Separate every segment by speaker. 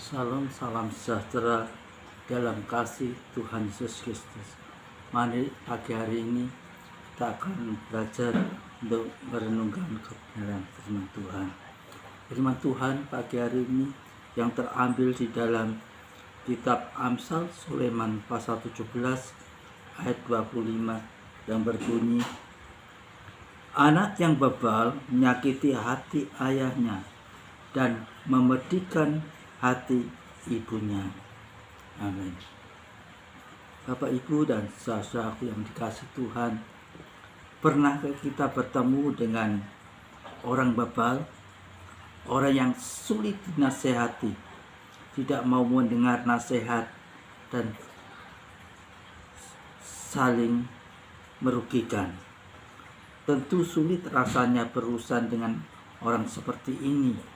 Speaker 1: Salam, salam sejahtera dalam kasih Tuhan Yesus Kristus. Mari pagi hari ini kita akan belajar untuk merenungkan kebenaran firman Tuhan. Firman Tuhan pagi hari ini yang terambil di dalam kitab Amsal Sulaiman pasal 17 ayat 25 yang berbunyi, anak yang bebal menyakiti hati ayahnya dan memedihkan hati ibunya. Amin. Bapak, Ibu, dan saudaraku yang dikasih Tuhan, pernah kita bertemu dengan orang bebal, orang yang sulit dinasehati, tidak mau mendengar nasihat dan saling merugikan. Tentu sulit rasanya berurusan dengan orang seperti ini.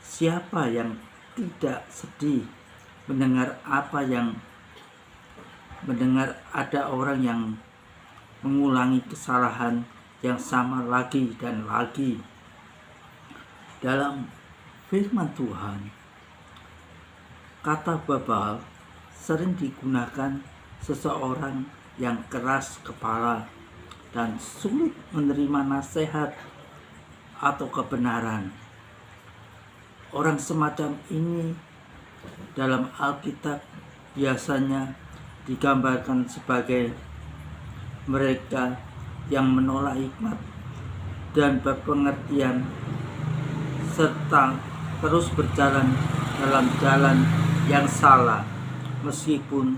Speaker 1: Siapa yang tidak sedih mendengar ada orang yang mengulangi kesalahan yang sama lagi dan lagi. Dalam firman Tuhan, kata bebal sering digunakan seseorang yang keras kepala dan sulit menerima nasihat atau kebenaran. Orang semacam ini dalam Alkitab biasanya digambarkan sebagai mereka yang menolak hikmat dan berpengertian serta terus berjalan dalam jalan yang salah meskipun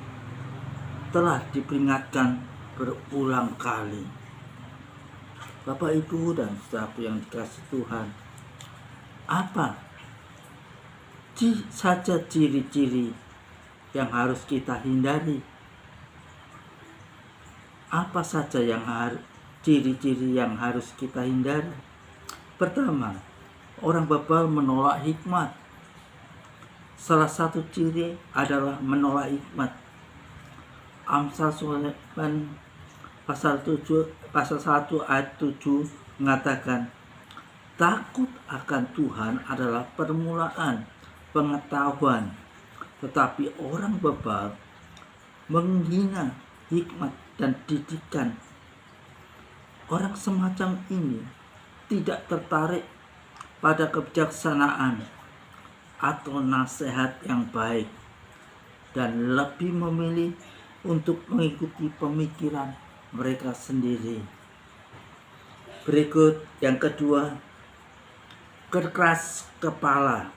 Speaker 1: telah diperingatkan berulang kali. Bapak, Ibu, dan saudaraku yang dikasih Tuhan, apa saja ciri-ciri yang harus kita hindari? Apa saja ciri-ciri yang harus kita hindari? Pertama, orang bebal menolak hikmat. Salah satu ciri adalah menolak hikmat. Amsal Sulaiman pasal 1 ayat 7 mengatakan, takut akan Tuhan adalah permulaan pengetahuan, tetapi orang bebal menghina hikmat dan didikan. Orang semacam ini tidak tertarik pada kebijaksanaan atau nasihat yang baik dan lebih memilih untuk mengikuti pemikiran mereka sendiri. Berikut yang kedua, keras kepala.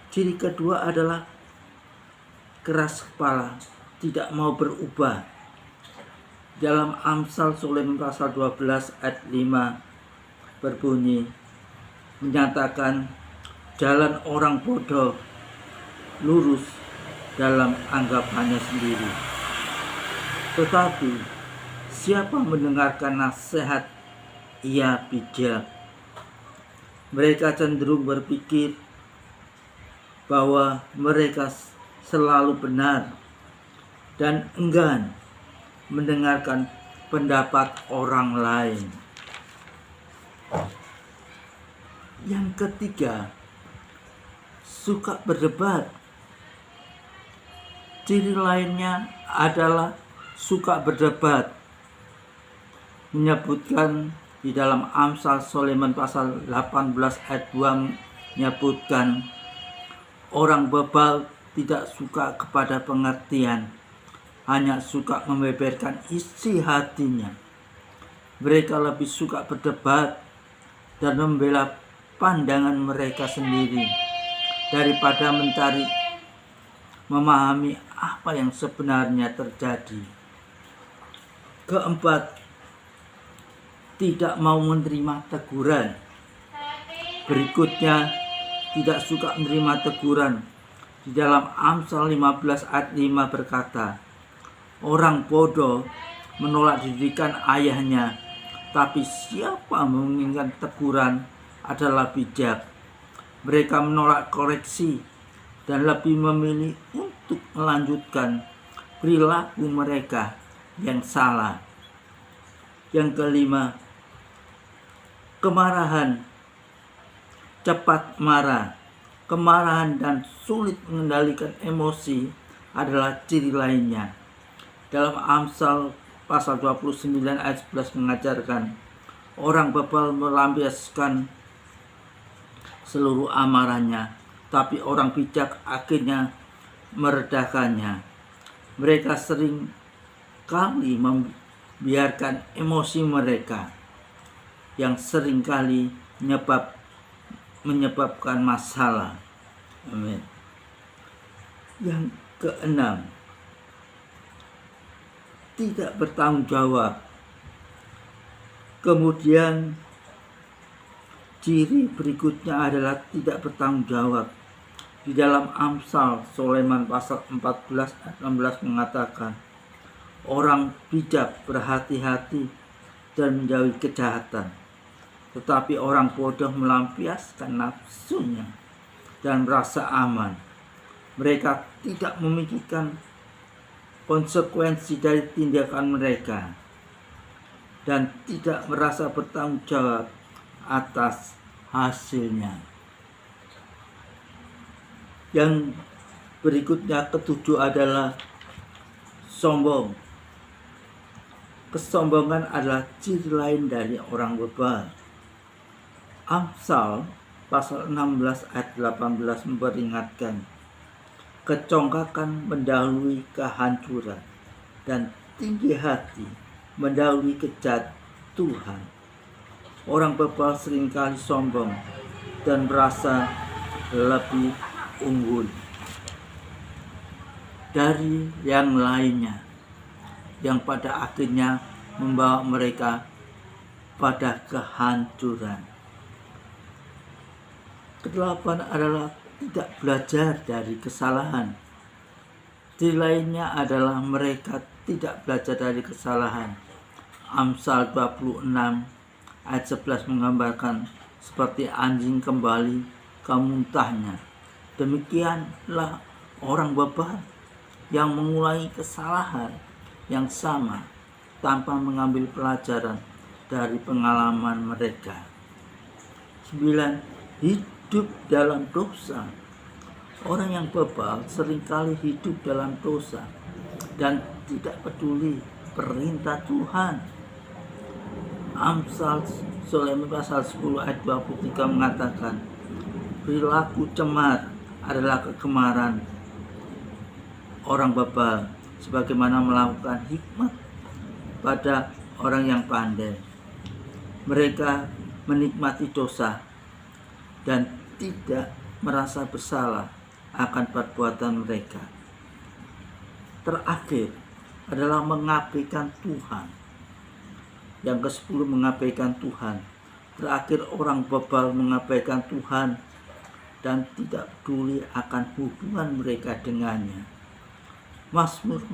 Speaker 1: Ciri kedua adalah keras kepala, tidak mau berubah. Dalam Amsal Sulaiman pasal 12 ayat 5 berbunyi, menyatakan jalan orang bodoh lurus dalam anggapannya sendiri, tetapi siapa mendengarkan nasihat ia bijak. Mereka cenderung berpikir bahwa mereka selalu benar dan enggan mendengarkan pendapat orang lain. Yang ketiga, suka berdebat. Ciri lainnya adalah suka berdebat. Menyebutkan di dalam Amsal Sulaiman pasal 18 ayat 2 menyebutkan orang bebal tidak suka kepada pengertian, hanya suka membeberkan isi hatinya. Mereka lebih suka berdebat dan membela pandangan mereka sendiri daripada mencari memahami apa yang sebenarnya terjadi. Keempat, tidak mau menerima teguran. Berikutnya, tidak suka menerima teguran. Di dalam Amsal 15 ayat 5 berkata, orang bodoh menolak didikan ayahnya, tapi siapa menginginkan teguran adalah bijak. Mereka menolak koreksi dan lebih memilih untuk melanjutkan perilaku mereka yang salah. Yang kelima, kemarahan cepat marah. Kemarahan dan sulit mengendalikan emosi adalah ciri lainnya. Dalam Amsal pasal 29 ayat 11 mengajarkan, orang bebal melampiaskan seluruh amarahnya, tapi orang bijak akhirnya meredakannya. Mereka sering kali membiarkan emosi mereka yang seringkali menyebabkan masalah. Amin. Yang keenam, tidak bertanggung jawab. Kemudian ciri berikutnya adalah tidak bertanggung jawab. Di dalam Amsal Sulaiman pasal 14 ayat 16 mengatakan, orang bijak berhati-hati dan menjauhi kejahatan, tetapi orang bodoh melampiaskan nafsunya dan merasa aman. Mereka tidak memikirkan konsekuensi dari tindakan mereka dan tidak merasa bertanggung jawab atas hasilnya. Yang berikutnya, ketujuh, adalah sombong. Kesombongan adalah ciri lain dari orang bebal. Amsal pasal 16 ayat 18 memperingatkan, kecongkakan mendahului kehancuran dan tinggi hati mendahului kejatuhan. Orang bebal seringkali sombong dan merasa lebih unggul dari yang lainnya, yang pada akhirnya membawa mereka pada kehancuran. Kedelapan adalah tidak belajar dari kesalahan. Ciri lainnya adalah mereka tidak belajar dari kesalahan. Amsal 26 ayat 11 menggambarkan seperti anjing kembali ke muntahnya. Demikianlah orang bebal yang mengulangi kesalahan yang sama tanpa mengambil pelajaran dari pengalaman mereka. 9. Hidup dalam dosa. Orang yang bebal seringkali hidup dalam dosa dan tidak peduli perintah Tuhan. Amsal Sulaiman pasal 10 ayat 23 mengatakan, perilaku cemar adalah kegemaran orang bebal, sebagaimana melakukan hikmat pada orang yang pandai. Mereka menikmati dosa dan tidak merasa bersalah akan perbuatan mereka. Terakhir adalah mengabaikan Tuhan. Yang ke-10, mengabaikan Tuhan. Terakhir, orang bebal mengabaikan Tuhan dan tidak peduli akan hubungan mereka dengannya. Mazmur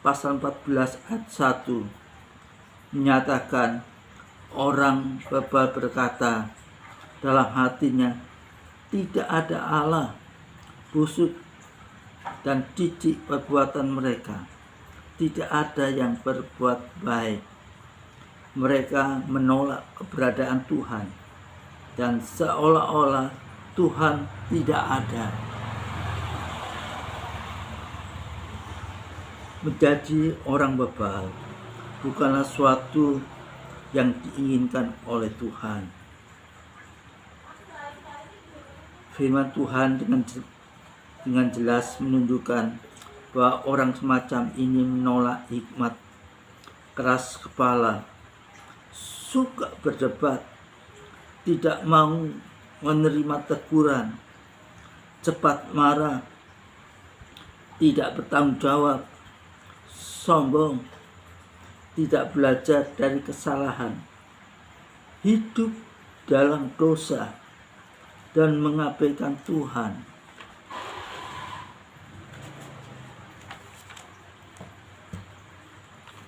Speaker 1: pasal 14 ayat 1 menyatakan, orang bebal berkata dalam hatinya, tidak ada Allah. Busuk dan jijik perbuatan mereka, tidak ada yang berbuat baik. Mereka menolak keberadaan Tuhan dan seolah-olah Tuhan tidak ada. Menjadi orang bebal bukanlah suatu yang diinginkan oleh Tuhan. Firman Tuhan dengan jelas menunjukkan bahwa orang semacam ini menolak hikmat, keras kepala, suka berdebat, tidak mau menerima teguran, cepat marah, tidak bertanggung jawab, sombong, tidak belajar dari kesalahan, hidup dalam dosa, dan mengabaikan Tuhan.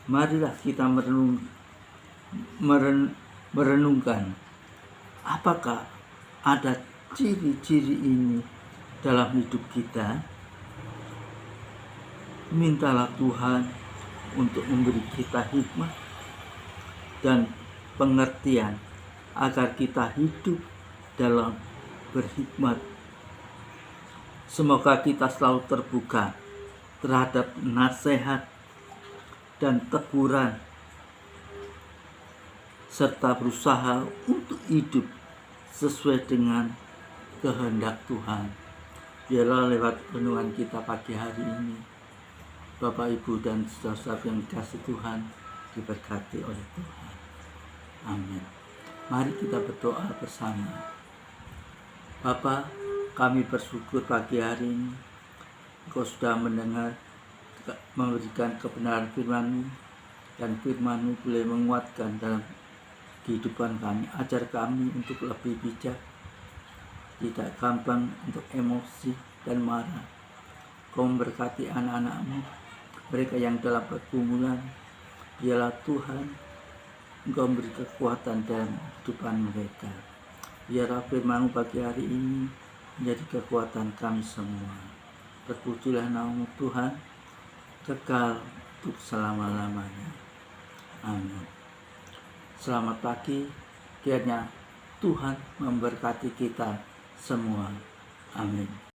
Speaker 1: Marilah kita merenungkan, apakah ada ciri-ciri ini dalam hidup kita? Mintalah Tuhan untuk memberi kita hikmat dan pengertian agar kita hidup dalam berhikmat. Semoga kita selalu terbuka terhadap nasihat dan teguran, serta berusaha untuk hidup sesuai dengan kehendak Tuhan. Biarlah lewat renungan kita pagi hari ini, Bapak, Ibu, dan saudara-saudara yang dikasihi Tuhan, diberkati oleh Tuhan. Amin. Mari kita berdoa bersama. Bapa, kami bersyukur pagi hari ini Engkau sudah mendengar, memberikan kebenaran firman-Mu, dan firman-Mu boleh menguatkan dalam kehidupan kami. Ajar kami untuk lebih bijak, tidak gampang untuk emosi dan marah. Kau memberkati anak-anak-Mu, mereka yang dalam pergumulan. Biarlah Tuhan Engkau memberi kekuatan dalam kehidupan mereka. Biarlah firman-Mu pagi hari ini menjadi kekuatan kami semua. Terpujilah nama Tuhan, kekal untuk selama-lamanya. Amin. Selamat pagi, kiranya Tuhan memberkati kita semua. Amin.